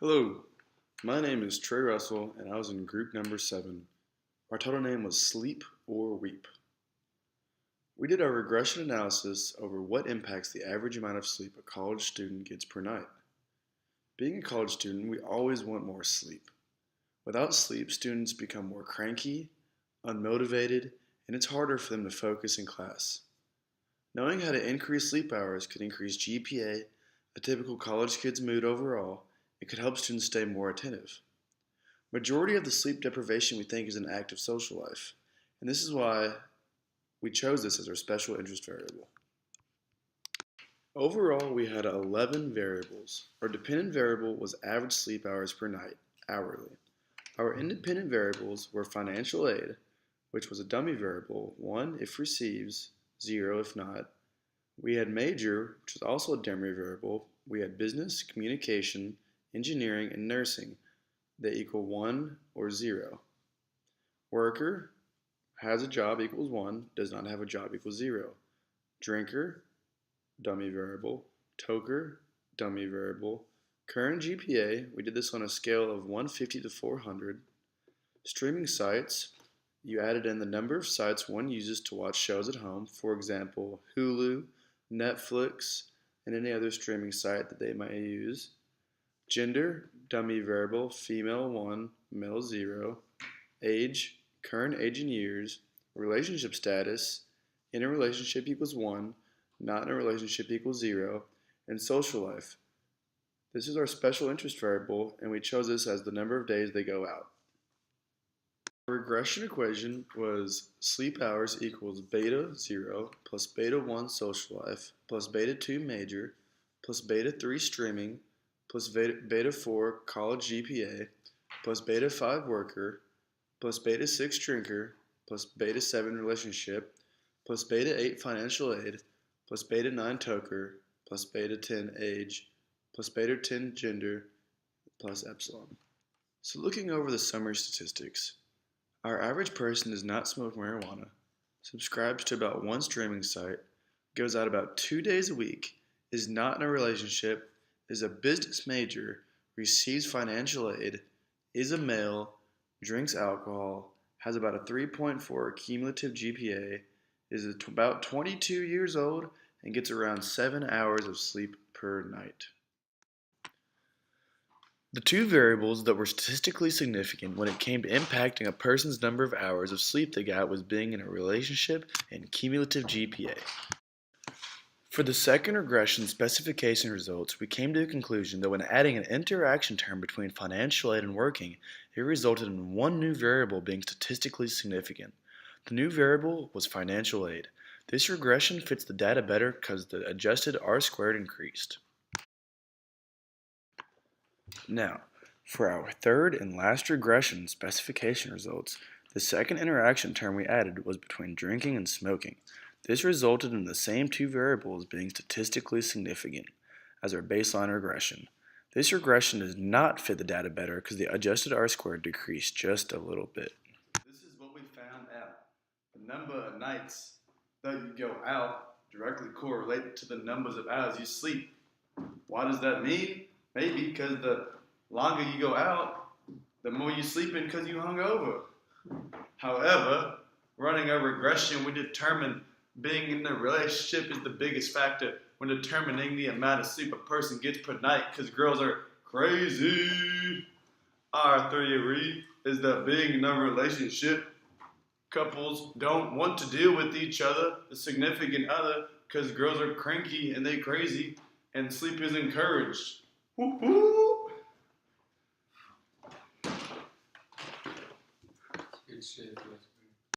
Hello, my name is Trey Russell and I was in group number 7. Our total name was Sleep or Weep. We did our regression analysis over what impacts the average amount of sleep a college student gets per night. Being a college student, we always want more sleep. Without sleep, students become more cranky, unmotivated, and it's harder for them to focus in class. Knowing how to increase sleep hours could increase GPA, a typical college kid's mood overall. It could help students stay more attentive. Majority of the sleep deprivation we think is an act of social life, and this is why we chose this as our special interest variable. Overall, we had 11 variables. Our dependent variable was average sleep hours per night, hourly. Our independent variables were financial aid, which was a dummy variable, 1 if receives, 0 if not. We had major, which was also a dummy variable. We had business, communication, engineering, and nursing. They equal 1 or 0. Worker has a job equals 1, does not have a job equals 0. Drinker, dummy variable. Toker, dummy variable. Current GPA, we did this on a scale of 150 to 400. Streaming sites, you added in the number of sites one uses to watch shows at home, for example, Hulu, Netflix, and any other streaming site that they might use. Gender, dummy variable, female 1, male 0. Age, current age in years. Relationship status, in a relationship equals 1, not in a relationship equals 0. And social life. This is our special interest variable, and we chose this as the number of days they go out. Our regression equation was sleep hours equals beta 0 plus beta 1 social life plus beta 2 major plus beta 3 streaming plus beta 4 college GPA, plus beta 5 worker, plus beta 6 drinker, plus beta 7 relationship, plus beta 8 financial aid, plus beta 9 toker, plus beta 10 age, plus beta 10 gender, plus epsilon. So looking over the summary statistics, our average person does not smoke marijuana, subscribes to about 1 streaming site, goes out about 2 days a week, is not in a relationship, is a business major, receives financial aid, is a male, drinks alcohol, has about a 3.4 cumulative GPA, is about 22 years old, and gets around 7 hours of sleep per night. The two variables that were statistically significant when it came to impacting a person's number of hours of sleep they got was being in a relationship and cumulative GPA. For the second regression specification results, we came to a conclusion that when adding an interaction term between financial aid and working, it resulted in one new variable being statistically significant. The new variable was financial aid. This regression fits the data better because the adjusted R-squared increased. Now, for our third and last regression specification results, the second interaction term we added was between drinking and smoking. This resulted in the same two variables being statistically significant as our baseline regression. This regression does not fit the data better because the adjusted R-squared decreased just a little bit. This is what we found out. The number of nights that you go out directly correlate to the numbers of hours you sleep. Why does that mean? Maybe because the longer you go out, the more you sleep in because you hungover. However, running a regression, we determined being in a relationship is the biggest factor when determining the amount of sleep a person gets per night because girls are crazy. Our theory is that being in a relationship, couples don't want to deal with each other, the significant other, because girls are cranky and they crazy, and sleep is encouraged. Woo-hoo! Good shit.